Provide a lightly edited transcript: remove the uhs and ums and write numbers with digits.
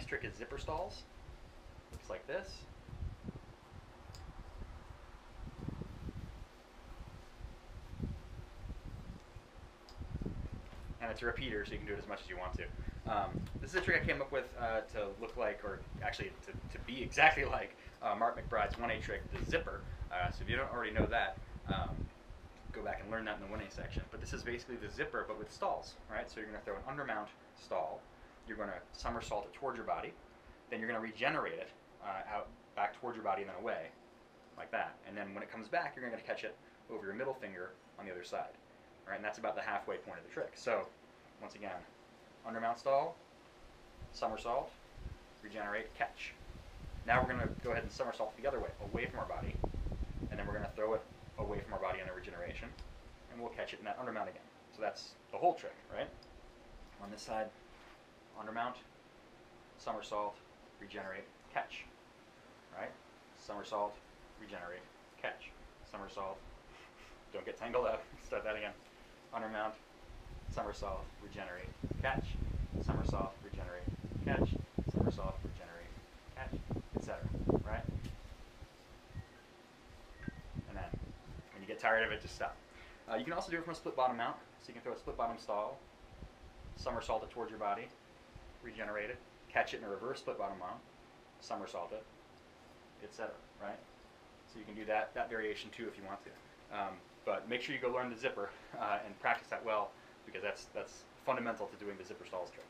nice trick is zipper stalls. Looks like this. And it's a repeater, so you can do it as much as you want to. This is a trick I came up with to look like, or actually to be exactly like Mark McBride's 1A trick, the zipper. So if you don't already know that, go back and learn that in the 1A section. But this is basically the zipper, but with stalls, right? So you're going to throw an undermount stall. You're going to somersault it towards your body. Then you're going to regenerate it out back towards your body and then away, like that. And then when it comes back, you're going to catch it over your middle finger on the other side. Right, and that's about the halfway point of the trick. So, once again, undermount stall, somersault, regenerate, catch. Now we're going to go ahead and somersault the other way, away from our body, and then we're going to throw it away from our body in a regeneration, and we'll catch it in that undermount again. So that's the whole trick, right? On this side, undermount, somersault, regenerate, catch. Right? Somersault, regenerate, catch. Somersault. Don't get tangled up. Start that again. Undermount, somersault, regenerate, catch. Somersault, regenerate, catch. Somersault, regenerate, catch, etc. Right? And then, when you get tired of it, just stop. You can also do it from a split bottom mount. So you can throw a split bottom stall, somersault it towards your body, regenerate it, catch it in a reverse split bottom mount, somersault it, etc. Right? So you can do that variation too if you want to. But make sure you go learn the zipper and practice that well, because that's fundamental to doing the zipper stalls trick.